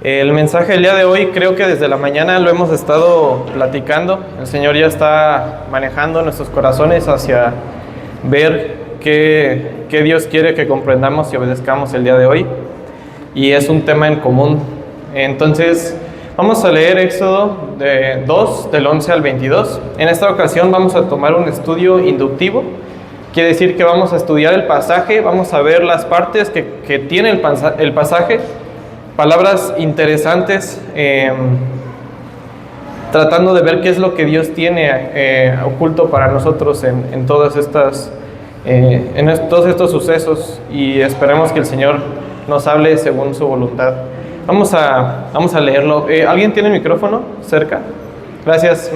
El mensaje del día de hoy creo que desde la mañana lo hemos estado platicando. El Señor ya está manejando nuestros corazones hacia ver qué Dios quiere que comprendamos y obedezcamos el día de hoy. Y es un tema en común. Entonces vamos a leer Éxodo 2 del 11 al 22. En esta ocasión vamos a tomar un estudio inductivo. Quiere decir que vamos a estudiar el pasaje, vamos a ver las partes que tiene el pasaje, palabras interesantes, tratando de ver qué es lo que Dios tiene oculto para nosotros en todos estos sucesos, y esperemos que el Señor nos hable según su voluntad. Vamos a leerlo. ¿Alguien tiene el micrófono cerca? Gracias,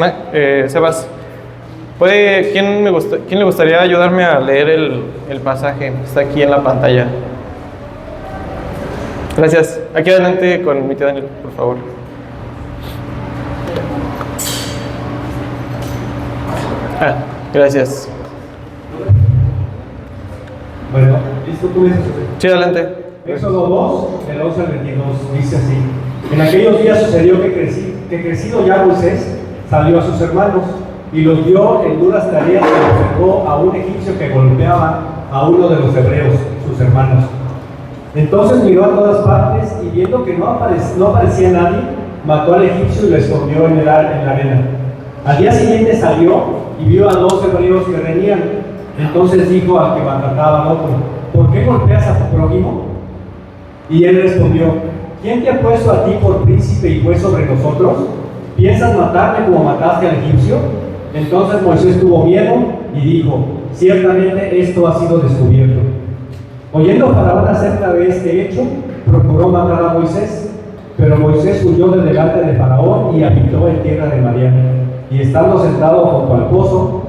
Sebas. ¿Quién le gustaría ayudarme a leer el pasaje? Está aquí en la pantalla. Gracias. Aquí adelante con mi tío Daniel, por favor. Gracias. Bueno, ¿listo? ¿Tú lees? Sí, adelante. Éxodo 2, del 11 al 22, dice así: En aquellos días sucedió que crecido ya Moisés salió a sus hermanos y los vio en duras tareas y observó a un egipcio que golpeaba a uno de los hebreos, sus hermanos. Entonces miró a todas partes y viendo que no aparecía nadie, mató al egipcio y lo escondió en la arena. Al día siguiente salió y vio a dos hebreos que reñían. Entonces dijo al que maltrataba al otro: ¿por qué golpeas a tu prójimo? Y él respondió: ¿quién te ha puesto a ti por príncipe y juez sobre nosotros? ¿Piensas matarme como mataste al egipcio? Entonces Moisés tuvo miedo y dijo: ciertamente esto ha sido descubierto. Oyendo Faraón acerca de este hecho, procuró matar a Moisés, pero Moisés huyó de delante de Faraón y habitó en tierra de Madián. Y estando sentado junto al pozo,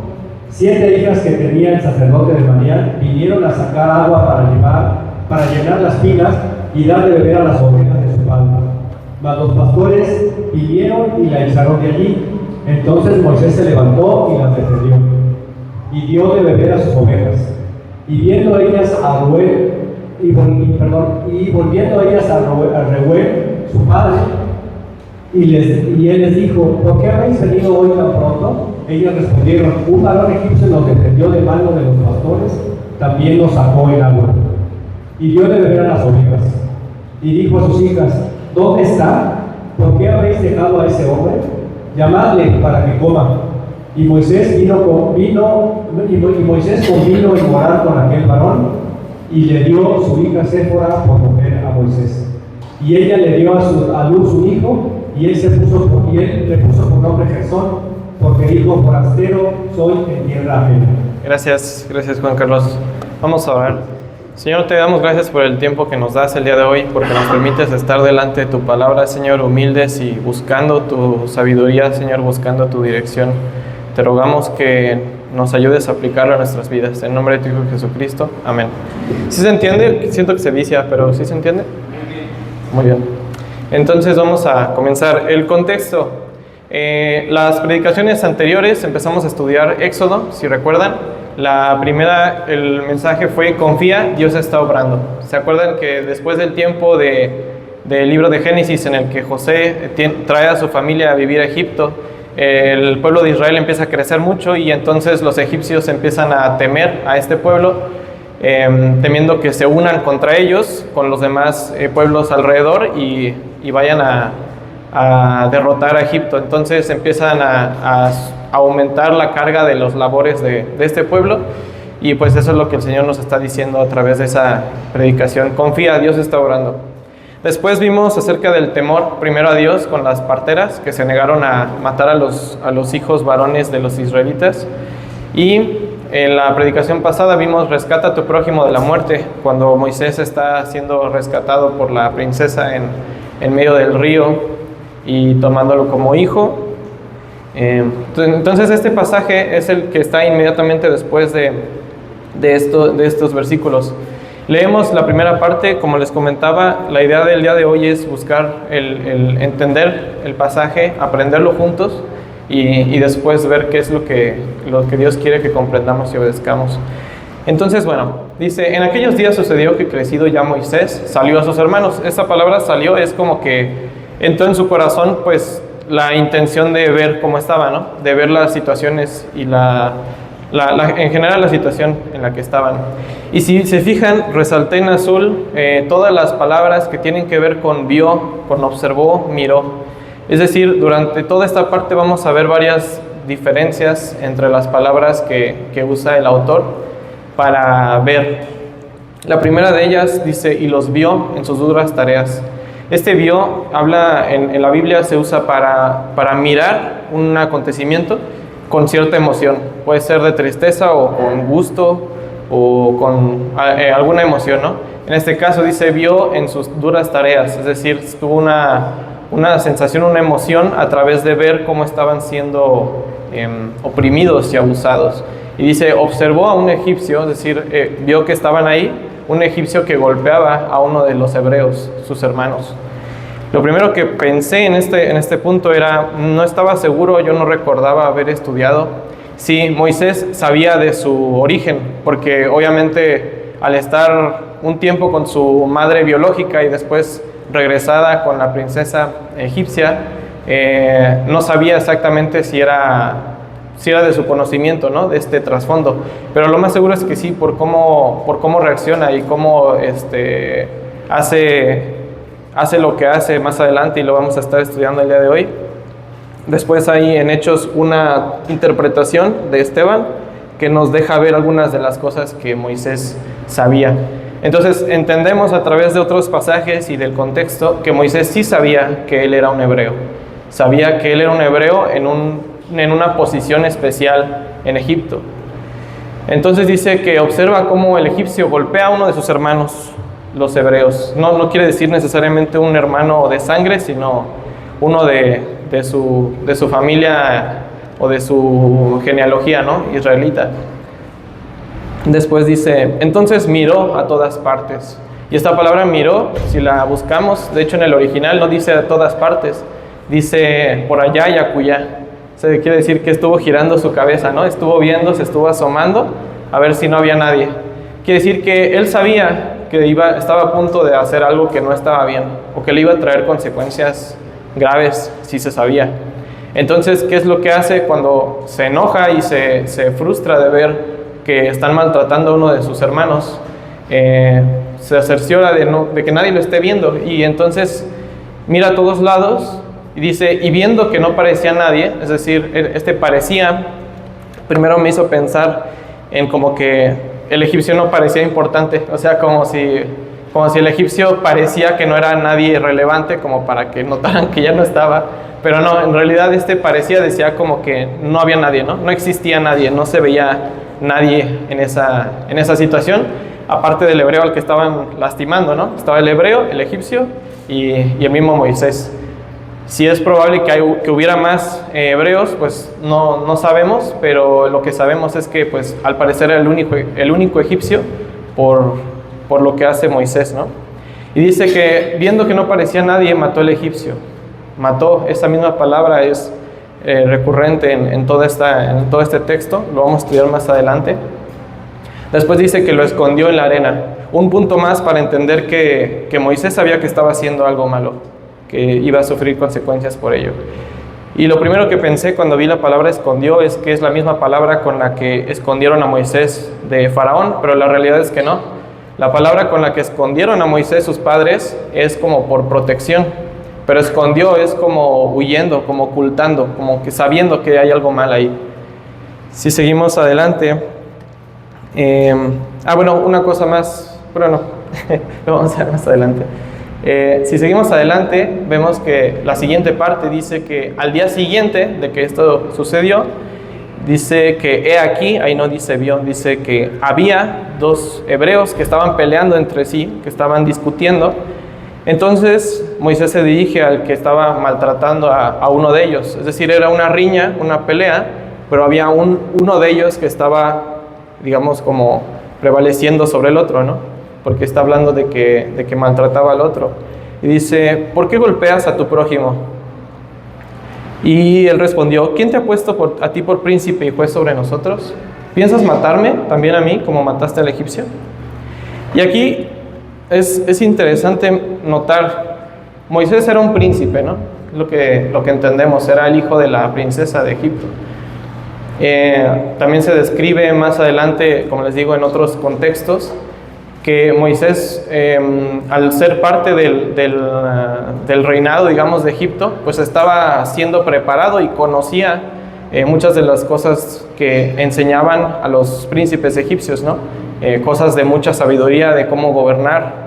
7 hijas que tenía el sacerdote de Madián vinieron a sacar agua para llenar las pilas y dar de beber a las ovejas de su padre. Mas los pastores vinieron y la echaron de allí. Entonces Moisés se levantó y las defendió, y dio de beber a sus ovejas. Y viendo ellas a Reuel, volviendo ellas a Reuel, su padre, y él les dijo: ¿por qué habéis venido hoy tan pronto? Ellas respondieron: un varón egipcio nos defendió de mano de los pastores, también nos sacó el agua. Y dio de beber a las ovejas. Y dijo a sus hijas: ¿dónde está? ¿Por qué habéis dejado a ese hombre? Llamadle para que coma. Y Moisés convino en morar con aquel varón, y le dio su hija Séfora por mujer a Moisés. Y ella le dio a luz un hijo, y él le puso por nombre Gersón, porque dijo: forastero soy en tierra ajena. Gracias Juan Carlos. Vamos a orar. Señor, te damos gracias por el tiempo que nos das el día de hoy, porque nos permites estar delante de tu palabra, Señor, humildes y buscando tu sabiduría, Señor, buscando tu dirección. Te rogamos que nos ayudes a aplicarlo a nuestras vidas. En nombre de tu Hijo Jesucristo. Amén. ¿Sí se entiende? Siento que se vicia, pero ¿sí se entiende? Muy bien. Entonces vamos a comenzar. El contexto. Las predicaciones anteriores empezamos a estudiar Éxodo, si recuerdan. La primera, el mensaje fue: confía, Dios está obrando. ¿Se acuerdan que después del tiempo del libro de Génesis, en el que José trae a su familia a vivir a Egipto, el pueblo de Israel empieza a crecer mucho, y entonces los egipcios empiezan a temer a este pueblo, temiendo que se unan contra ellos con los demás pueblos alrededor y vayan a derrotar a Egipto? Entonces empiezan a aumentar la carga de los labores de este pueblo, y pues eso es lo que el Señor nos está diciendo a través de esa predicación: confía, Dios está obrando. Después vimos acerca del temor primero a Dios con las parteras que se negaron a matar a los hijos varones de los israelitas, y en la predicación pasada vimos: rescata a tu prójimo de la muerte, cuando Moisés está siendo rescatado por la princesa en medio del río y tomándolo como hijo. Entonces este pasaje es el que está inmediatamente después de estos versículos. Leemos la primera parte. Como les comentaba, la idea del día de hoy es buscar el entender el pasaje, aprenderlo juntos y después ver qué es lo que Dios quiere que comprendamos y obedezcamos. Entonces, bueno, dice, en aquellos días sucedió que crecido ya Moisés salió a sus hermanos. Esta palabra salió es como que entró en su corazón, pues, la intención de ver cómo estaba, ¿no? De ver las situaciones y en general la situación en la que estaban. Y si se fijan, resalté en azul todas las palabras que tienen que ver con vio, con observó, miró. Es decir, durante toda esta parte vamos a ver varias diferencias entre las palabras que usa el autor para ver. La primera de ellas dice, y los vio en sus duras tareas. Este vio, habla en la Biblia, se usa para mirar un acontecimiento con cierta emoción. Puede ser de tristeza o con gusto o con alguna emoción, ¿no? En este caso dice, vio en sus duras tareas, es decir, tuvo una sensación, una emoción a través de ver cómo estaban siendo oprimidos y abusados. Y dice, observó a un egipcio, es decir, vio que estaban ahí, un egipcio que golpeaba a uno de los hebreos, sus hermanos. Lo primero que pensé en este punto era, no estaba seguro, yo no recordaba haber estudiado si Moisés sabía de su origen, porque obviamente al estar un tiempo con su madre biológica y después regresada con la princesa egipcia, no sabía exactamente si era de su conocimiento, ¿no? De este trasfondo. Pero lo más seguro es que sí, por cómo reacciona y cómo hace lo que hace más adelante, y lo vamos a estar estudiando el día de hoy. Después hay en Hechos una interpretación de Esteban que nos deja ver algunas de las cosas que Moisés sabía. Entonces entendemos a través de otros pasajes y del contexto que Moisés sí sabía que él era un hebreo. Sabía que él era un hebreo en una posición especial en Egipto. Entonces dice que observa cómo el egipcio golpea a uno de sus hermanos, los hebreos. No quiere decir necesariamente un hermano de sangre, sino uno de su familia o de su genealogía, ¿no? Israelita. Después dice, entonces miró a todas partes. Y esta palabra miró, si la buscamos, de hecho en el original no dice a todas partes, dice por allá y acullá. Se quiere decir que estuvo girando su cabeza, ¿no? Estuvo viendo, se estuvo asomando a ver si no había nadie. Quiere decir que él sabía que estaba a punto de hacer algo que no estaba bien, o que le iba a traer consecuencias graves si se sabía. Entonces, ¿qué es lo que hace cuando se enoja y se frustra de ver que están maltratando a uno de sus hermanos? Se cerciora de que nadie lo esté viendo, y entonces mira a todos lados y dice, y viendo que no parecía nadie, es decir, parecía, primero me hizo pensar en como que el egipcio no parecía importante, o sea, como si el egipcio parecía que no era nadie relevante, como para que notaran que ya no estaba, pero no, en realidad decía como que no había nadie, ¿no? No existía nadie, no se veía nadie en esa situación, aparte del hebreo al que estaban lastimando, ¿no? Estaba el hebreo, el egipcio y el mismo Moisés. Si es probable que hubiera más hebreos, pues no sabemos, pero lo que sabemos es que, pues, al parecer era el único egipcio por lo que hace Moisés, ¿no? Y dice que viendo que no parecía nadie, mató al egipcio. Mató, esa misma palabra es recurrente en todo este texto, lo vamos a estudiar más adelante. Después dice que lo escondió en la arena. Un punto más para entender que Moisés sabía que estaba haciendo algo malo, que iba a sufrir consecuencias por ello. Y lo primero que pensé cuando vi la palabra escondió es que es la misma palabra con la que escondieron a Moisés de Faraón, pero la realidad es que no. La palabra con la que escondieron a Moisés sus padres es como por protección, pero escondió es como huyendo, como ocultando, como que sabiendo que hay algo mal ahí. Si seguimos adelante, una cosa más, pero no, lo vamos a ver más adelante. Si seguimos adelante, vemos que la siguiente parte dice que al día siguiente de que esto sucedió, dice que he aquí, ahí no dice vio, dice que había dos hebreos que estaban peleando entre sí, que estaban discutiendo. Entonces Moisés se dirige al que estaba maltratando a uno de ellos, es decir, era una riña, una pelea, pero había uno de ellos que estaba, digamos, como prevaleciendo sobre el otro, ¿no? Porque está hablando de que maltrataba al otro. Y dice, ¿por qué golpeas a tu prójimo? Y él respondió, ¿quién te ha puesto a ti por príncipe y juez sobre nosotros? ¿piensas matarme también a mí como mataste al egipcio? Y aquí es interesante notar, Moisés era un príncipe, ¿no? Lo que entendemos, era el hijo de la princesa de Egipto. También se describe más adelante, como les digo, en otros contextos, que Moisés, al ser parte del reinado, digamos, de Egipto, pues estaba siendo preparado y conocía muchas de las cosas que enseñaban a los príncipes egipcios, ¿no? Cosas de mucha sabiduría, de cómo gobernar.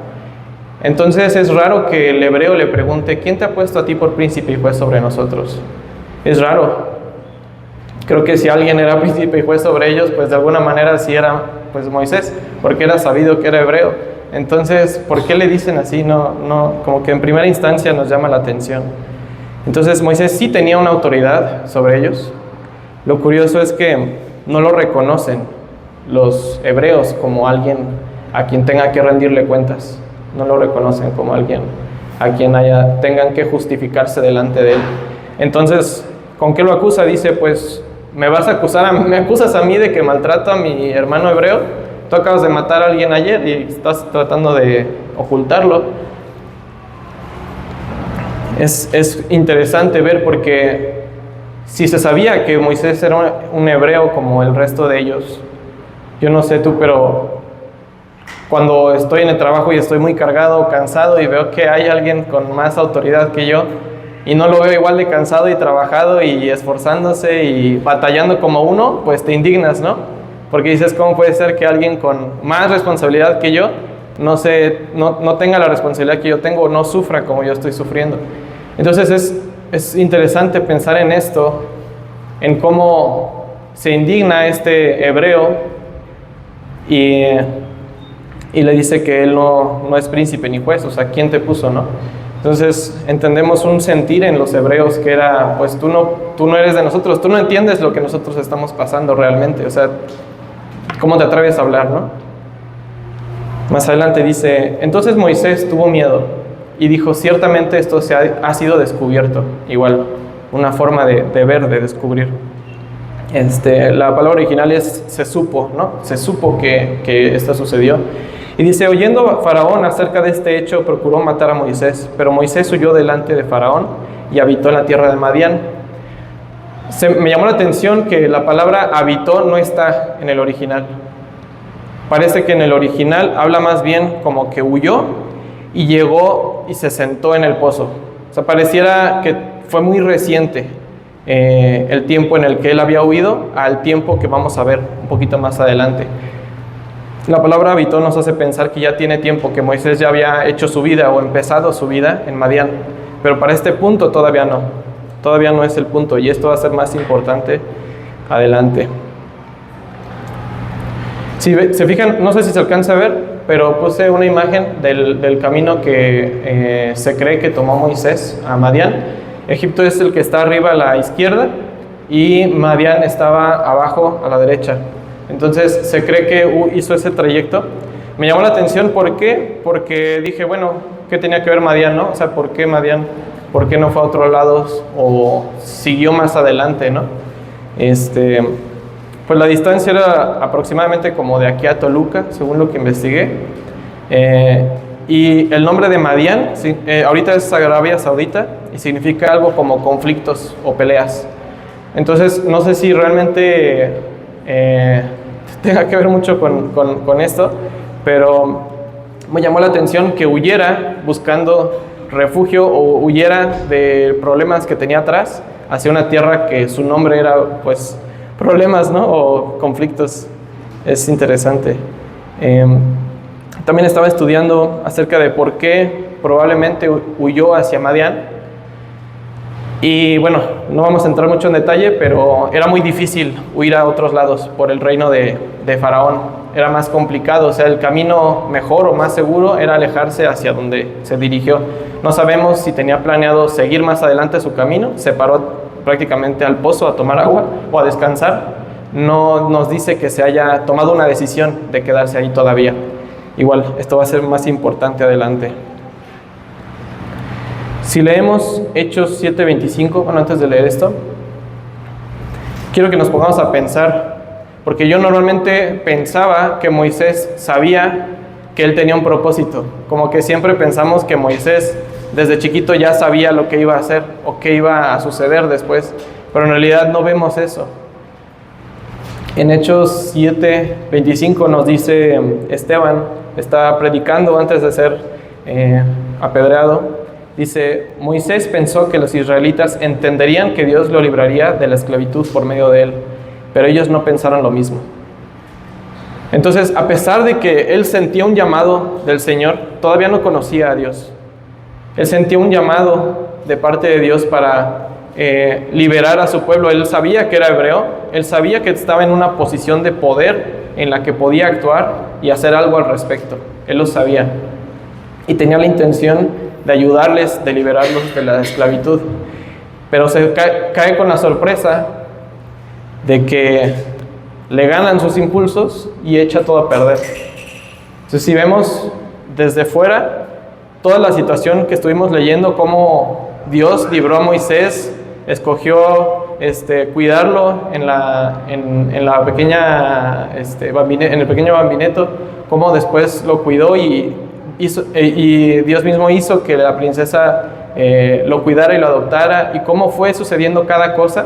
Entonces es raro que el hebreo le pregunte, ¿quién te ha puesto a ti por príncipe y juez sobre nosotros? Es raro. Creo que si alguien era príncipe y juez sobre ellos, pues de alguna manera sí era pues Moisés, porque era sabido que era hebreo. Entonces, ¿por qué le dicen así? No, como que en primera instancia nos llama la atención. Entonces Moisés sí tenía una autoridad sobre ellos. Lo curioso es que no lo reconocen los hebreos como alguien a quien tenga que rendirle cuentas. No lo reconocen como alguien a quien tengan que justificarse delante de él. Entonces, ¿con qué lo acusa? Dice, pues, me acusas a mí de que maltrato a mi hermano hebreo. Tú acabas de matar a alguien ayer y estás tratando de ocultarlo. Es interesante ver porque si se sabía que Moisés era un hebreo como el resto de ellos, yo no sé tú, pero cuando estoy en el trabajo y estoy muy cargado, cansado y veo que hay alguien con más autoridad que yo y no lo veo igual de cansado y trabajado y esforzándose y batallando como uno, pues te indignas, ¿no? Porque dices, ¿cómo puede ser que alguien con más responsabilidad que yo no tenga la responsabilidad que yo tengo o no sufra como yo estoy sufriendo? Entonces es interesante pensar en esto, en cómo se indigna este hebreo y le dice que él no es príncipe ni juez, o sea, ¿quién te puso, no? Entonces entendemos un sentir en los hebreos que era, pues tú no eres de nosotros, tú no entiendes lo que nosotros estamos pasando realmente, o sea, ¿cómo te atreves a hablar, no? Más adelante dice, entonces Moisés tuvo miedo y dijo, ciertamente esto ha sido descubierto, igual, una forma de ver, de descubrir. La palabra original es se supo, ¿no? Se supo que esto sucedió. Y dice, oyendo Faraón acerca de este hecho, procuró matar a Moisés, pero Moisés huyó delante de Faraón y habitó en la tierra de Madián. Me llamó la atención que la palabra habitó no está en el original. Parece que en el original habla más bien como que huyó y llegó y se sentó en el pozo. O sea, pareciera que fue muy reciente el tiempo en el que él había huido al tiempo que vamos a ver un poquito más adelante. La palabra habitó nos hace pensar que ya tiene tiempo, que Moisés ya había hecho su vida o empezado su vida en Madián, pero para este punto todavía no es el punto, y esto va a ser más importante adelante. Si se fijan, no sé si se alcanza a ver, pero puse una imagen del camino que se cree que tomó Moisés a Madián. Egipto es el que está arriba a la izquierda y Madián estaba abajo a la derecha. Entonces se cree que hizo ese trayecto. Me llamó la atención, ¿por qué? Porque dije, bueno, ¿qué tenía que ver Madián, no? O sea, ¿por qué Madián? ¿Por qué no fue a otros lados o siguió más adelante, no? Pues la distancia era aproximadamente como de aquí a Toluca, según lo que investigué. Y el nombre de Madián, sí, ahorita es Arabia Saudita y significa algo como conflictos o peleas. Entonces, no sé si realmente tenga que ver mucho con esto, pero me llamó la atención que huyera buscando refugio o huyera de problemas que tenía atrás hacia una tierra que su nombre era, pues, problemas, ¿no? O conflictos. Es interesante. También estaba estudiando acerca de por qué probablemente huyó hacia Madián. Y bueno, no vamos a entrar mucho en detalle, pero era muy difícil huir a otros lados por el reino de Faraón. Era más complicado, o sea, el camino mejor o más seguro era alejarse hacia donde se dirigió. No sabemos si tenía planeado seguir más adelante su camino, se paró prácticamente al pozo a tomar agua o a descansar. No nos dice que se haya tomado una decisión de quedarse ahí todavía. Igual, esto va a ser más importante adelante. Si leemos Hechos 7:25, bueno, antes de leer esto, quiero que nos pongamos a pensar, Porque yo normalmente pensaba que Moisés sabía que él tenía un propósito. Como que siempre pensamos que Moisés desde chiquito ya sabía lo que iba a hacer o qué iba a suceder después. Pero en realidad no vemos eso. En Hechos 7:25 nos dice Esteban, está predicando antes de ser apedreado. Dice, Moisés pensó que los israelitas entenderían que Dios lo libraría de la esclavitud por medio de él, pero ellos no pensaron lo mismo. Entonces, a pesar de que él sentía un llamado del Señor, todavía no conocía a Dios. Él sentía un llamado de parte de Dios para liberar a su pueblo. Él sabía que era hebreo, él sabía que estaba en una posición de poder en la que podía actuar y hacer algo al respecto. Él lo sabía. Y tenía la intención de ayudarles, de liberarlos de la esclavitud. Pero se cae con la sorpresa de que le ganan sus impulsos y echa todo a perder. Entonces, si vemos desde fuera toda la situación que estuvimos leyendo, cómo Dios libró a Moisés, escogió cuidarlo en la pequeña en el pequeño bambineto, cómo después lo cuidó y Dios mismo hizo que la princesa lo cuidara y lo adoptara, y cómo fue sucediendo cada cosa,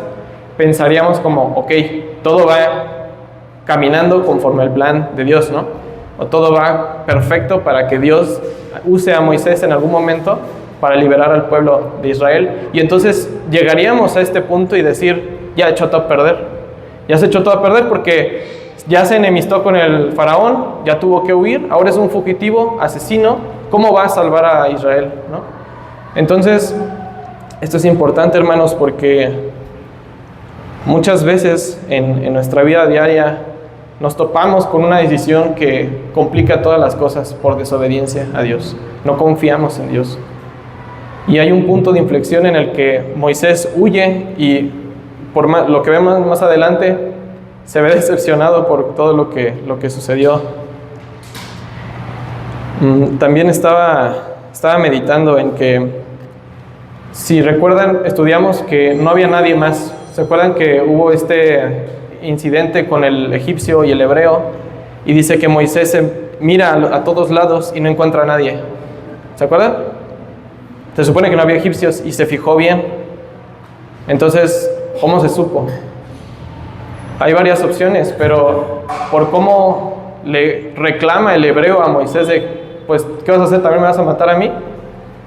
pensaríamos como, ok, todo va caminando conforme al plan de Dios, ¿no? O todo va perfecto para que Dios use a Moisés en algún momento para liberar al pueblo de Israel. Y entonces llegaríamos a este punto y decir, ya echó todo a perder. Ya se echó todo a perder porque ya se enemistó con el faraón, ya tuvo que huir, ahora es un fugitivo, asesino. ¿Cómo va a salvar a Israel, no? Entonces, esto es importante, hermanos, porque muchas veces en nuestra vida diaria nos topamos con una decisión que complica todas las cosas por desobediencia a Dios. No confiamos en Dios. Y hay un punto de inflexión en el que Moisés huye y por lo que vemos más adelante, se ve decepcionado por todo lo que sucedió. También estaba meditando en que, si recuerdan, estudiamos que no había nadie más. ¿Se acuerdan que hubo este incidente con el egipcio y el hebreo? Y dice que Moisés mira a todos lados y no encuentra a nadie. ¿Se acuerdan? Se supone que no había egipcios y se fijó bien. Entonces, ¿cómo se supo? Hay varias opciones, pero por cómo le reclama el hebreo a Moisés de, pues, ¿qué vas a hacer? ¿También me vas a matar a mí?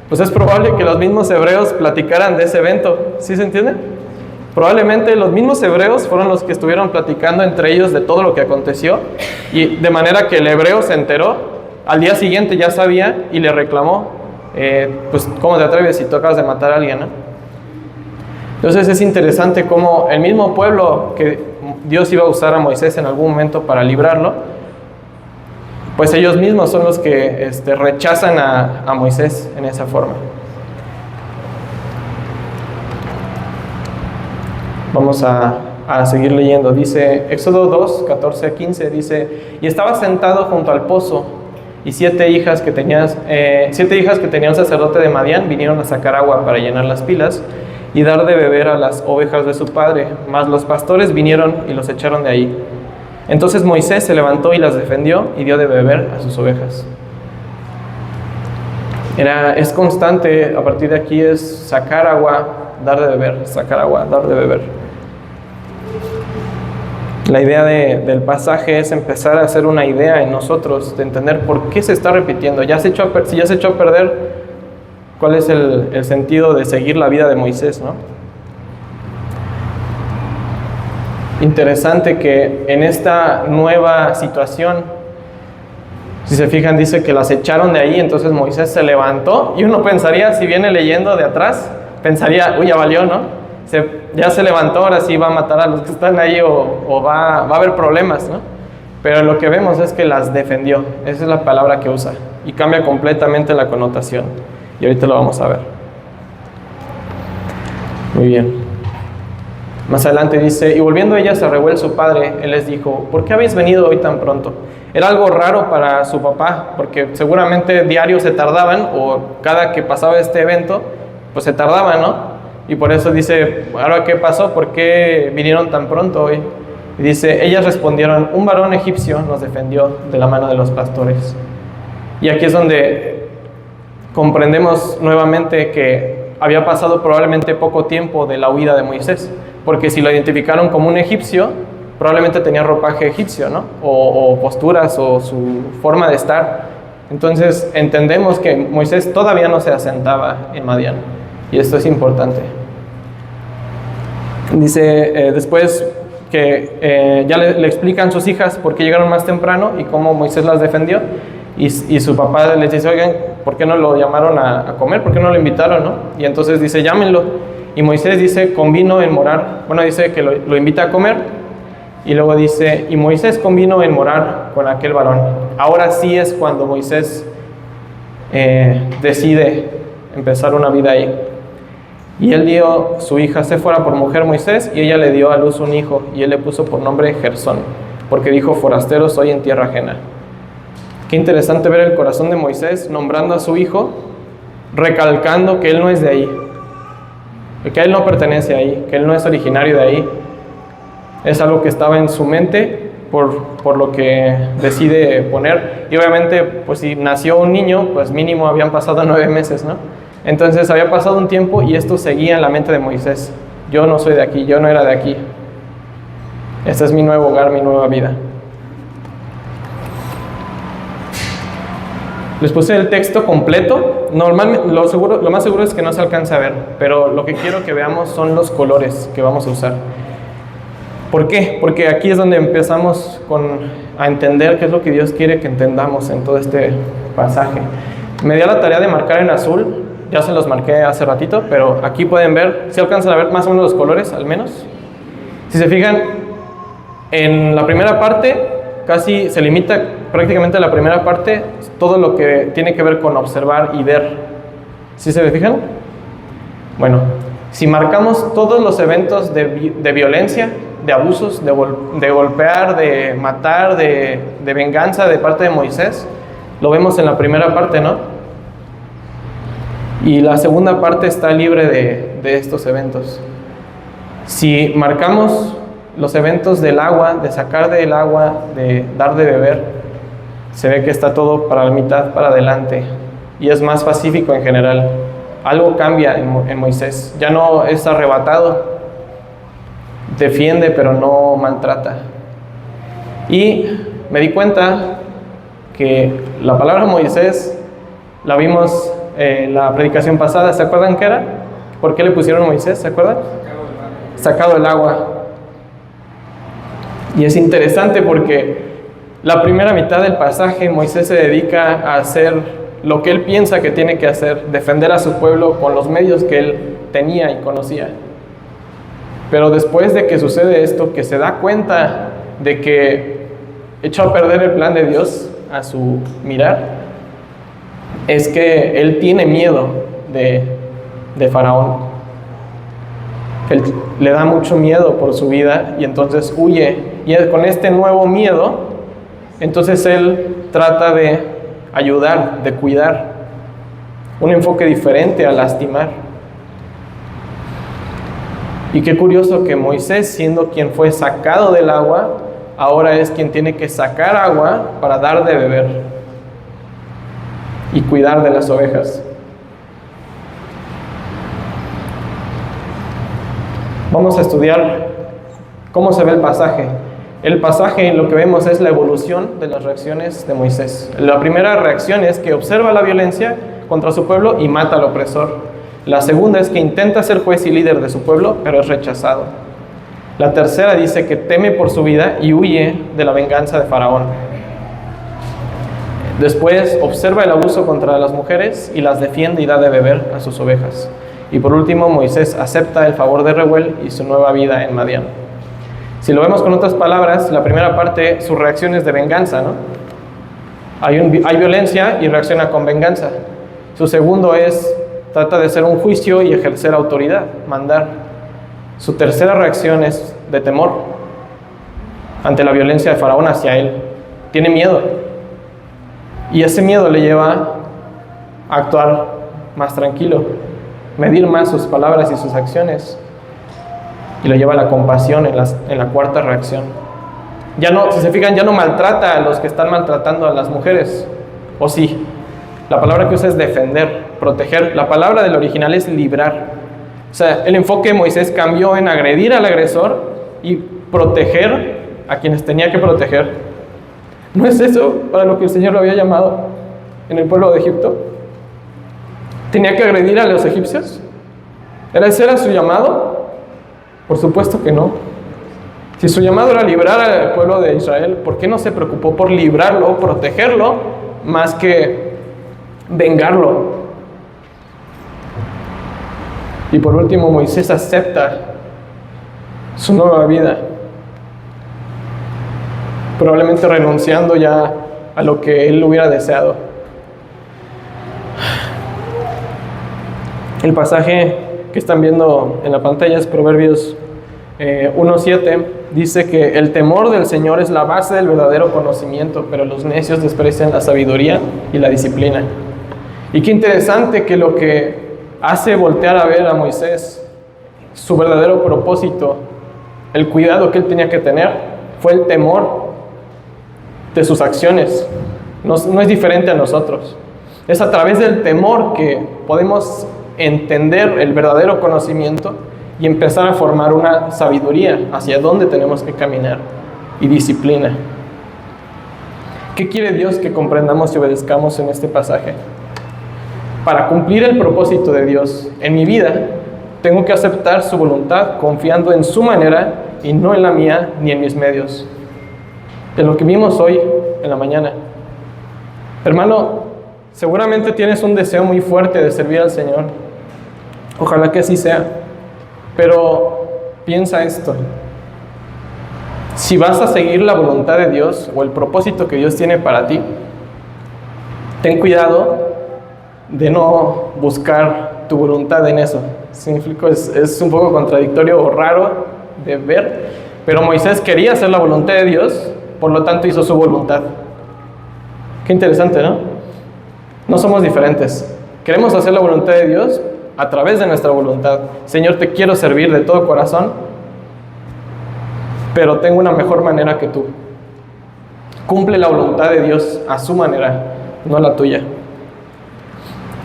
Pues es probable que los mismos hebreos platicaran de ese evento. ¿Sí se entiende? Probablemente los mismos hebreos fueron los que estuvieron platicando entre ellos de todo lo que aconteció, y de manera que el hebreo se enteró, al día siguiente ya sabía y le reclamó, pues, ¿cómo te atreves si tú acabas de matar a alguien, no? Entonces es interesante cómo el mismo pueblo que Dios iba a usar a Moisés en algún momento para librarlo, pues ellos mismos son los que rechazan a Moisés en esa forma. Vamos a seguir leyendo. Dice Éxodo 2, 14 a 15, dice, y estaba sentado junto al pozo, y 7 hijas que tenía un sacerdote de Madián vinieron a sacar agua para llenar las pilas y dar de beber a las ovejas de su padre, mas los pastores vinieron y los echaron de ahí. Entonces Moisés se levantó y las defendió y dio de beber a sus ovejas. Es constante, a partir de aquí es sacar agua, dar de beber, sacar agua, dar de beber. La idea del pasaje es empezar a hacer una idea en nosotros, de entender por qué se está repitiendo. Si ya se echó a perder, ¿cuál es el sentido de seguir la vida de Moisés, no? Interesante que en esta nueva situación, si se fijan, dice que las echaron de ahí, entonces Moisés se levantó, y uno pensaría, si viene leyendo de atrás, pensaría, uy, ya valió, ¿no? Ya se levantó, ahora sí va a matar a los que están ahí o va a haber problemas, ¿no? Pero lo que vemos es que las defendió. Esa es la palabra que usa y cambia completamente la connotación, y ahorita lo vamos a ver. Muy bien. Más adelante dice, y volviendo ellas a Reuel su padre, él les dijo, ¿por qué habéis venido hoy tan pronto? Era algo raro para su papá, porque seguramente diario se tardaban, o cada que pasaba este evento, pues se tardaban, ¿no? Y por eso dice, ¿ahora qué pasó? ¿Por qué vinieron tan pronto hoy? Y dice, ellas respondieron, un varón egipcio nos defendió de la mano de los pastores. Y aquí es donde comprendemos nuevamente que había pasado probablemente poco tiempo de la huida de Moisés, porque si lo identificaron como un egipcio, probablemente tenía ropaje egipcio, ¿no? O posturas o su forma de estar. Entonces entendemos que Moisés todavía no se asentaba en Madián, y esto es importante. Dice después que ya le explican sus hijas por qué llegaron más temprano y cómo Moisés las defendió, y su papá les dice, oigan, ¿por qué no lo llamaron a comer? ¿Por qué no lo invitaron, no? Y entonces dice, llámenlo. Y Moisés dice, convino en morar. Bueno, dice que lo invita a comer, y luego dice, y Moisés convino en morar con aquel varón. Ahora sí es cuando Moisés decide empezar una vida ahí. Y él dio su hija Séfora por mujer Moisés, y ella le dio a luz un hijo, y él le puso por nombre Gersón, porque dijo, forastero soy en tierra ajena. Qué interesante ver el corazón de Moisés nombrando a su hijo, recalcando que él no es de ahí, que él no pertenece ahí, que él no es originario de ahí. Es algo que estaba en su mente por lo que decide poner. Y obviamente, pues si nació un niño, pues mínimo habían pasado 9 meses, ¿no? Entonces había pasado un tiempo y esto seguía en la mente de Moisés. Yo no soy de aquí, yo no era de aquí. Este es mi nuevo hogar, mi nueva vida. Les puse el texto completo. Normalmente, lo más seguro es que no se alcance a ver, pero lo que quiero que veamos son los colores que vamos a usar. ¿Por qué? Porque aquí es donde empezamos a entender qué es lo que Dios quiere que entendamos en todo este pasaje. Me dio la tarea de marcar en azul, ya se los marqué hace ratito, pero aquí pueden ver, si alcanzan a ver más o menos los colores, al menos. Si se fijan, en la primera parte, casi se limita prácticamente a la primera parte, todo lo que tiene que ver con observar y ver. ¿Sí se fijan? Bueno, si marcamos todos los eventos de violencia, de abusos, de golpear, de matar, de venganza de parte de Moisés, lo vemos en la primera parte, ¿no? Y la segunda parte está libre de estos eventos. Si marcamos los eventos del agua, de sacar del agua, de dar de beber, se ve que está todo para la mitad, para adelante, y es más pacífico en general. Algo cambia en Moisés, ya no es arrebatado, defiende pero no maltrata. Y me di cuenta que la palabra Moisés la vimos en la predicación pasada. ¿Se acuerdan qué era? ¿Por qué le pusieron Moisés? ¿Se acuerdan? Sacado del agua. Y es interesante porque la primera mitad del pasaje Moisés se dedica a hacer lo que él piensa que tiene que hacer, defender a su pueblo con los medios que él tenía y conocía. Pero después de que sucede esto, que se da cuenta de que echó a perder el plan de Dios a su mirar, es que él tiene miedo de Faraón. Él le da mucho miedo por su vida y entonces huye. Y con este nuevo miedo, entonces él trata de ayudar, de cuidar. Un enfoque diferente a lastimar. Y qué curioso que Moisés, siendo quien fue sacado del agua, ahora es quien tiene que sacar agua para dar de beber y cuidar de las ovejas. Vamos a estudiar cómo se ve el pasaje. El pasaje, lo que vemos es la evolución de las reacciones de Moisés. La primera reacción es que observa la violencia contra su pueblo y mata al opresor. La segunda es que intenta ser juez y líder de su pueblo, pero es rechazado. La tercera dice que teme por su vida y huye de la venganza de Faraón. Después observa el abuso contra las mujeres y las defiende y da de beber a sus ovejas. Y por último, Moisés acepta el favor de Reuel y su nueva vida en Madián. Si lo vemos con otras palabras, la primera parte, su reacción es de venganza, ¿no? Hay violencia y reacciona con venganza. Su segundo trata de hacer un juicio y ejercer autoridad, mandar. Su tercera reacción es de temor ante la violencia de Faraón hacia él. Tiene miedo. Y ese miedo le lleva a actuar más tranquilo, medir más sus palabras y sus acciones. Y lo lleva a la compasión en la cuarta reacción. Ya no, si se fijan, ya no maltrata a los que están maltratando a las mujeres. ¿O sí? La palabra que usa es defender, proteger. La palabra del original es librar. O sea, el enfoque de Moisés cambió en agredir al agresor y proteger a quienes tenía que proteger. ¿No es eso para lo que el Señor lo había llamado en el pueblo de Egipto? ¿Tenía que agredir a los egipcios? ¿Ese era su llamado? Por supuesto que no. Si su llamado era librar al pueblo de Israel, ¿por qué no se preocupó por librarlo, protegerlo, más que vengarlo? Y por último, Moisés acepta su nueva vida, probablemente renunciando ya a lo que él hubiera deseado. El pasaje que están viendo en la pantalla es Proverbios 1:7. Dice que el temor del Señor es la base del verdadero conocimiento, pero los necios desprecian la sabiduría y la disciplina. Y qué interesante que lo que hace voltear a ver a Moisés, su verdadero propósito, el cuidado que él tenía que tener, fue el temor de sus acciones. No es diferente a nosotros. Es a través del temor que podemos entender el verdadero conocimiento y empezar a formar una sabiduría hacia dónde tenemos que caminar y disciplina. ¿Qué quiere Dios que comprendamos y obedezcamos en este pasaje? Para cumplir el propósito de Dios en mi vida, tengo que aceptar su voluntad confiando en su manera y no en la mía ni en mis medios. De lo que vimos hoy en la mañana. Hermano, seguramente tienes un deseo muy fuerte de servir al Señor. Ojalá que así sea. Pero piensa esto. Si vas a seguir la voluntad de Dios o el propósito que Dios tiene para ti, ten cuidado de no buscar tu voluntad en eso. Significa, es un poco contradictorio o raro de ver, pero Moisés quería hacer la voluntad de Dios, por lo tanto hizo su voluntad. Qué interesante, ¿no? No somos diferentes. Queremos hacer la voluntad de Dios a través de nuestra voluntad. Señor, te quiero servir de todo corazón, pero tengo una mejor manera que tú. Cumple la voluntad de Dios a su manera, no la tuya.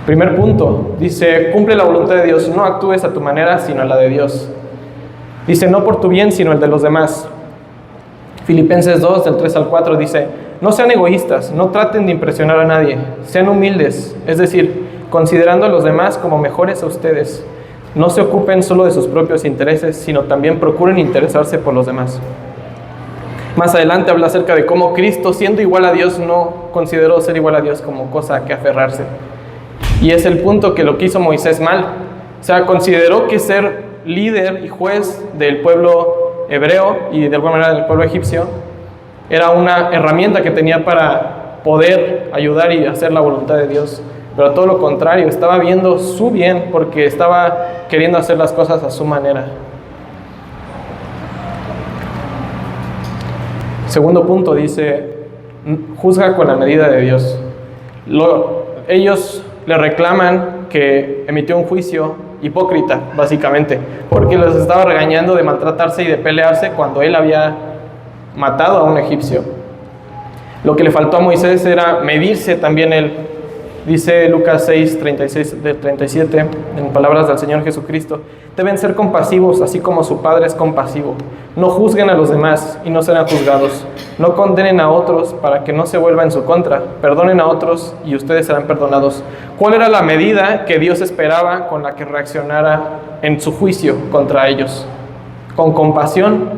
Primer punto, dice, cumple la voluntad de Dios, no actúes a tu manera, sino a la de Dios. Dice, no por tu bien, sino el de los demás. Filipenses 2, del 3 al 4, dice, no sean egoístas, no traten de impresionar a nadie, sean humildes, es decir, considerando a los demás como mejores a ustedes. No se ocupen solo de sus propios intereses, sino también procuren interesarse por los demás. Más adelante habla acerca de cómo Cristo, siendo igual a Dios, no consideró ser igual a Dios como cosa a que aferrarse. Y es el punto que lo que hizo Moisés mal. O sea, consideró que ser líder y juez del pueblo hebreo y de alguna manera del pueblo egipcio era una herramienta que tenía para poder ayudar y hacer la voluntad de Dios. Pero todo lo contrario, estaba viendo su bien porque estaba queriendo hacer las cosas a su manera. Segundo punto dice, juzga con la medida de Dios. Ellos le reclaman que emitió un juicio hipócrita, básicamente, porque los estaba regañando de maltratarse y de pelearse cuando él había matado a un egipcio. Lo que le faltó a Moisés era medirse también él. Dice Lucas 6, 36, 37, en palabras del Señor Jesucristo, deben ser compasivos, así como su Padre es compasivo. No juzguen a los demás y no serán juzgados. No condenen a otros para que no se vuelva en su contra. Perdonen a otros y ustedes serán perdonados. ¿Cuál era la medida que Dios esperaba con la que reaccionara en su juicio contra ellos? Con compasión.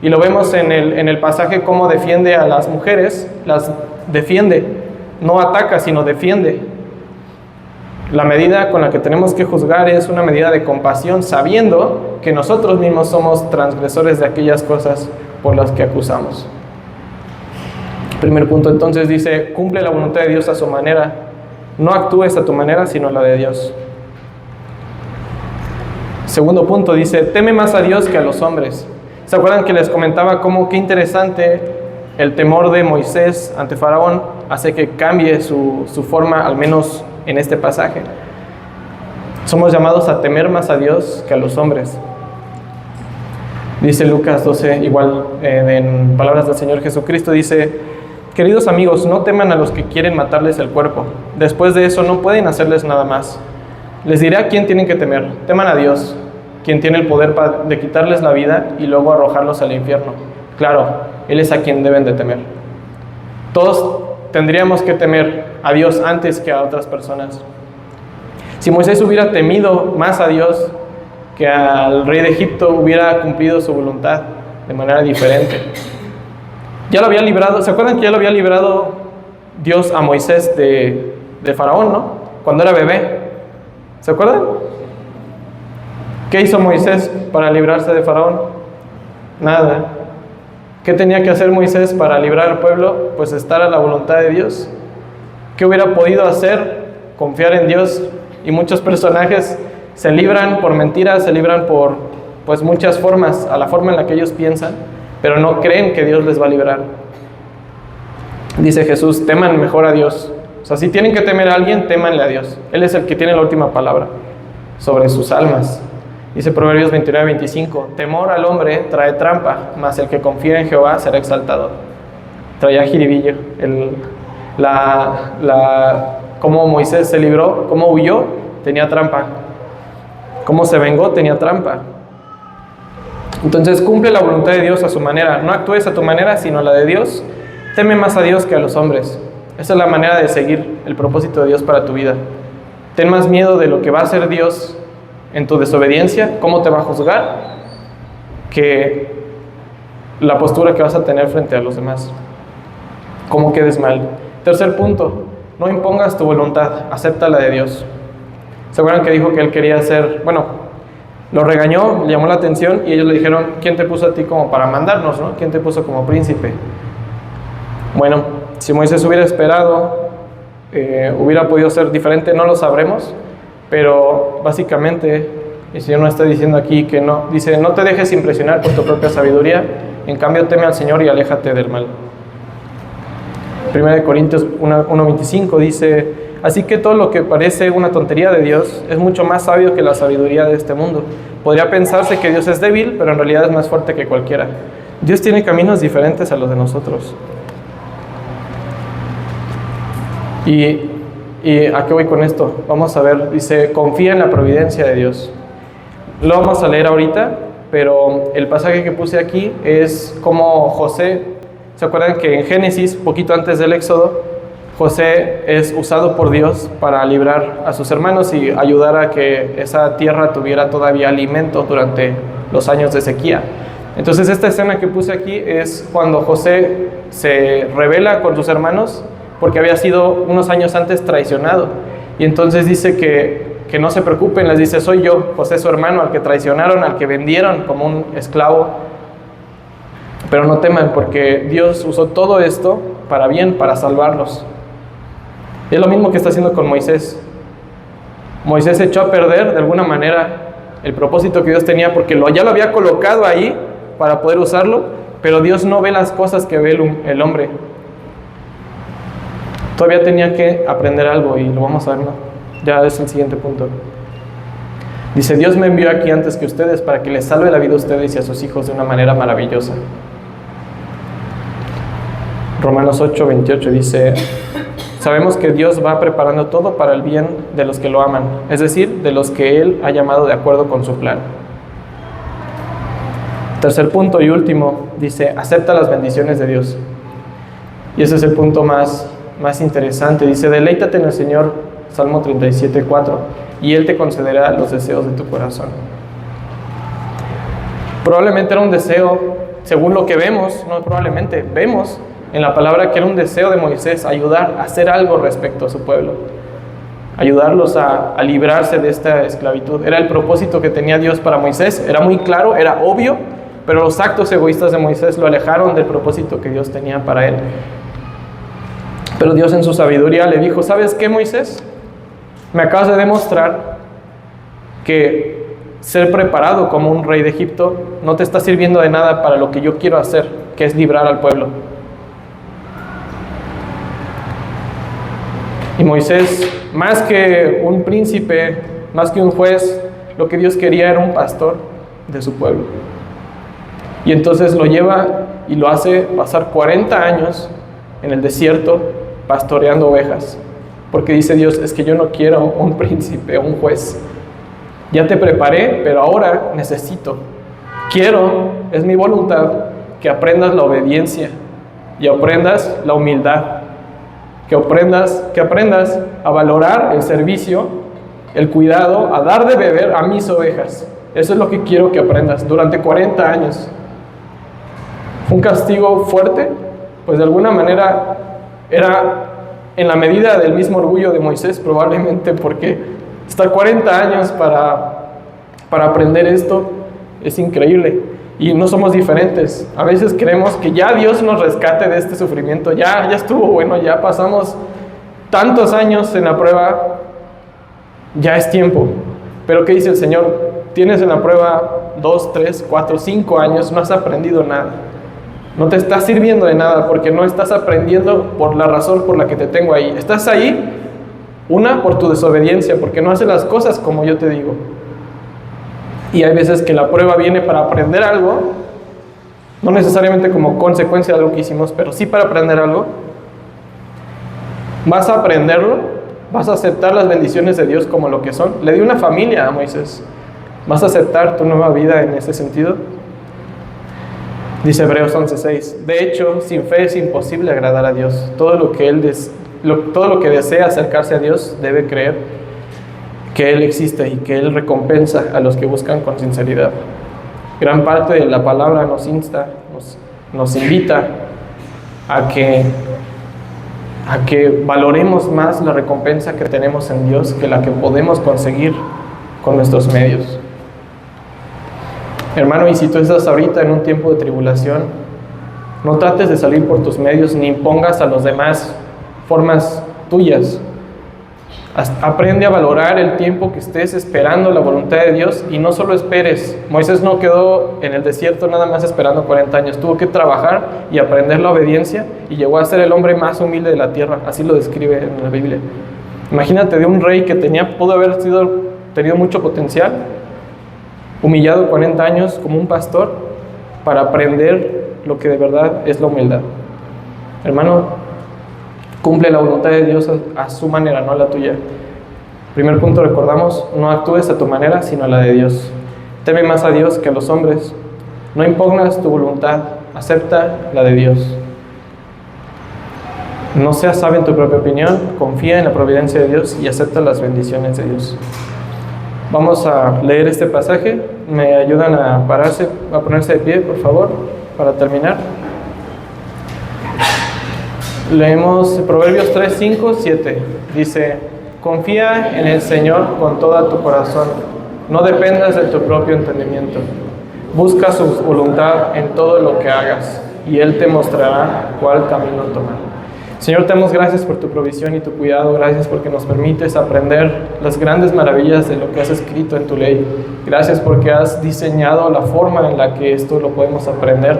Y lo vemos en el pasaje cómo defiende a las mujeres, las defiende. No ataca, sino defiende. La medida con la que tenemos que juzgar es una medida de compasión, sabiendo que nosotros mismos somos transgresores de aquellas cosas por las que acusamos. Primer punto, entonces, dice, cumple la voluntad de Dios a su manera. No actúes a tu manera, sino a la de Dios. Segundo punto, dice, teme más a Dios que a los hombres. ¿Se acuerdan que les comentaba cómo qué interesante el temor de Moisés ante Faraón hace que cambie su forma, al menos en este pasaje? Somos llamados a temer más a Dios que a los hombres. Dice Lucas 12, igual en palabras del Señor Jesucristo, dice: queridos amigos, no teman a los que quieren matarles el cuerpo. Después de eso no pueden hacerles nada más. Les diré a quién tienen que temer. Teman a Dios, quien tiene el poder de quitarles la vida y luego arrojarlos al infierno. Claro, Él es a quien deben de temer. Todos tendríamos que temer a Dios antes que a otras personas. Si Moisés hubiera temido más a Dios que al rey de Egipto, hubiera cumplido su voluntad de manera diferente. Ya lo había librado, ¿se acuerdan que ya lo había librado Dios a Moisés de Faraón, no? Cuando era bebé. ¿Se acuerdan? ¿Qué hizo Moisés para librarse de Faraón? Nada. ¿Qué tenía que hacer Moisés para librar al pueblo? Pues estar a la voluntad de Dios. ¿Qué hubiera podido hacer? Confiar en Dios. Y muchos personajes se libran por mentiras, se libran por pues muchas formas, a la forma en la que ellos piensan, pero no creen que Dios les va a librar. Dice Jesús: teman mejor a Dios. O sea, si tienen que temer a alguien, témanle a Dios. Él es el que tiene la última palabra sobre sus almas. Dice Proverbios 29:25: temor al hombre trae trampa, mas el que confía en Jehová será exaltado. Traía jiribillo. Cómo Moisés se libró, cómo huyó, tenía trampa. Cómo se vengó, tenía trampa. Entonces cumple la voluntad de Dios a su manera. No actúes a tu manera, sino a la de Dios. Teme más a Dios que a los hombres. Esa es la manera de seguir el propósito de Dios para tu vida. Ten más miedo de lo que va a hacer Dios en tu desobediencia, cómo te va a juzgar, que la postura que vas a tener frente a los demás. Cómo quedes mal. Tercer punto: no impongas tu voluntad, acepta la de Dios. ¿Se acuerdan que dijo que él quería hacer? Bueno, lo regañó, le llamó la atención y ellos le dijeron: ¿quién te puso a ti como para mandarnos, no? ¿Quién te puso como príncipe? Bueno, si Moisés hubiera esperado, hubiera podido ser diferente, no lo sabremos, pero básicamente el Señor nos está diciendo aquí que no. Dice: no te dejes impresionar por tu propia sabiduría, en cambio teme al Señor y aléjate del mal. 1 Corintios 1:25 dice: así que todo lo que parece una tontería de Dios es mucho más sabio que la sabiduría de este mundo. Podría pensarse que Dios es débil, pero en realidad es más fuerte que cualquiera. Dios tiene caminos diferentes a los de nosotros. ¿Y a qué voy con esto? Vamos a ver, dice: confía en la providencia de Dios. Lo vamos a leer ahorita, pero el pasaje que puse aquí es como José. ¿Se acuerdan que en Génesis, poquito antes del Éxodo, José es usado por Dios para librar a sus hermanos y ayudar a que esa tierra tuviera todavía alimento durante los años de sequía? Entonces esta escena que puse aquí es cuando José se rebela con sus hermanos porque había sido unos años antes traicionado. Y entonces dice que no se preocupen, les dice: soy yo, José su hermano, al que traicionaron, al que vendieron como un esclavo. Pero no teman, porque Dios usó todo esto para bien, para salvarlos. Es lo mismo que está haciendo con Moisés. Moisés echó a perder de alguna manera el propósito que Dios tenía, porque ya lo había colocado ahí para poder usarlo, pero Dios no ve las cosas que ve el hombre. Todavía tenía que aprender algo y lo vamos a ver, ¿no? Ya es el siguiente punto. Dice: Dios me envió aquí antes que ustedes para que les salve la vida a ustedes y a sus hijos de una manera maravillosa. Romanos 8:28 dice: sabemos que Dios va preparando todo para el bien de los que lo aman, es decir, de los que Él ha llamado de acuerdo con su plan. Tercer punto y último, dice: acepta las bendiciones de Dios. Y ese es el punto más interesante. Dice: deleítate en el Señor, Salmo 37:4, y Él te concederá los deseos de tu corazón. Probablemente era un deseo, según lo que vemos, no probablemente, vemos en la palabra que era un deseo de Moisés ayudar a hacer algo respecto a su pueblo, ayudarlos a librarse de esta esclavitud. Era el propósito que tenía Dios para Moisés, era muy claro, era obvio, pero los actos egoístas de Moisés lo alejaron del propósito que Dios tenía para él. Pero Dios en su sabiduría le dijo: ¿sabes qué, Moisés? Me acabas de demostrar que ser preparado como un rey de Egipto no te está sirviendo de nada para lo que yo quiero hacer, que es librar al pueblo. Y Moisés, más que un príncipe, más que un juez, lo que Dios quería era un pastor de su pueblo. Y entonces lo lleva y lo hace pasar 40 años en el desierto pastoreando ovejas. Porque dice Dios, es que yo no quiero un príncipe, un juez. Ya te preparé, pero ahora quiero, es mi voluntad, que aprendas la obediencia y aprendas la humildad. Que aprendas a valorar el servicio, el cuidado, a dar de beber a mis ovejas. Eso es lo que quiero que aprendas durante 40 años. ¿Un castigo fuerte? Pues de alguna manera era en la medida del mismo orgullo de Moisés, probablemente, porque estar 40 años para aprender esto es increíble. Y no somos diferentes. A veces creemos que ya Dios nos rescate de este sufrimiento. Ya estuvo bueno, ya pasamos tantos años en la prueba, ya es tiempo. Pero ¿qué dice el Señor? Tienes en la prueba 2, 3, 4, 5 años, no has aprendido nada. No te está sirviendo de nada porque no estás aprendiendo por la razón por la que te tengo ahí. Estás ahí, por tu desobediencia, porque no haces las cosas como yo te digo. Y hay veces que la prueba viene para aprender algo, no necesariamente como consecuencia de algo que hicimos, pero sí para aprender algo. Vas a aprenderlo, vas a aceptar las bendiciones de Dios como lo que son. Le dio una familia a Moisés. ¿Vas a aceptar tu nueva vida en ese sentido? Dice Hebreos 11:6. De hecho, sin fe es imposible agradar a Dios. Todo lo que desea acercarse a Dios debe creer que Él existe y que Él recompensa a los que buscan con sinceridad. Gran parte de la palabra nos insta, nos invita a que valoremos más la recompensa que tenemos en Dios que la que podemos conseguir con nuestros medios. Hermano, y si tú estás ahorita en un tiempo de tribulación, no trates de salir por tus medios ni impongas a los demás formas tuyas. Aprende a valorar el tiempo que estés esperando la voluntad de Dios y no solo esperes. Moisés no quedó en el desierto nada más esperando 40 años. Tuvo que trabajar y aprender la obediencia y llegó a ser el hombre más humilde de la tierra. Así lo describe en la Biblia. Imagínate de un rey que pudo haber tenido mucho potencial, humillado 40 años como un pastor para aprender lo que de verdad es la humildad. Hermano, cumple la voluntad de Dios a su manera, no a la tuya. Primer punto, recordamos, no actúes a tu manera, sino a la de Dios. Teme más a Dios que a los hombres. No impugnas tu voluntad, acepta la de Dios. No seas sabio en tu propia opinión, confía en la providencia de Dios y acepta las bendiciones de Dios. Vamos a leer este pasaje. ¿Me ayudan a ponerse de pie, por favor, para terminar? Leemos Proverbios 3, 5, 7. Dice: confía en el Señor con toda tu corazón. No dependas de tu propio entendimiento. Busca su voluntad en todo lo que hagas, y Él te mostrará cuál camino tomar. Señor, te damos gracias por tu provisión y tu cuidado. Gracias porque nos permites aprender las grandes maravillas de lo que has escrito en tu ley. Gracias porque has diseñado la forma en la que esto lo podemos aprender.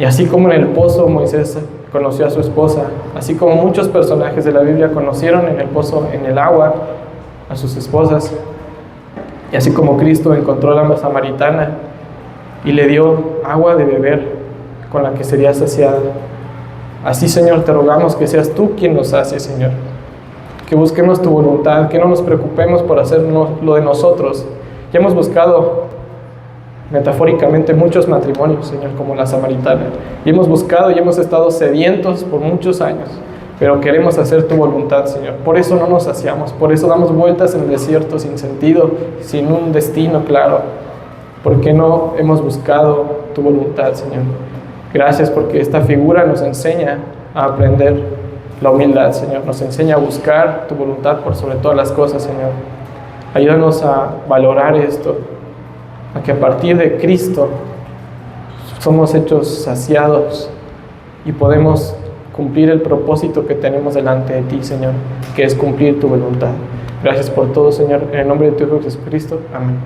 Y así como en el pozo Moisés conoció a su esposa, así como muchos personajes de la Biblia conocieron en el pozo, en el agua, a sus esposas, y así como Cristo encontró a la samaritana y le dio agua de beber con la que sería saciada. Así, Señor, te rogamos que seas tú quien nos sacie, Señor. Que busquemos tu voluntad, que no nos preocupemos por hacer lo de nosotros. Ya hemos buscado metafóricamente muchos matrimonios, Señor, como la samaritana. Y hemos buscado y hemos estado sedientos por muchos años, pero queremos hacer tu voluntad, Señor. Por eso no nos saciamos, por eso damos vueltas en el desierto sin sentido, sin un destino claro, porque no hemos buscado tu voluntad, Señor. Gracias porque esta figura nos enseña a aprender la humildad, Señor. Nos enseña a buscar tu voluntad por sobre todas las cosas, Señor. Ayúdanos a valorar esto, a que a partir de Cristo somos hechos saciados y podemos cumplir el propósito que tenemos delante de ti, Señor, que es cumplir tu voluntad. Gracias por todo, Señor, en el nombre de tu Hijo Jesucristo. Amén.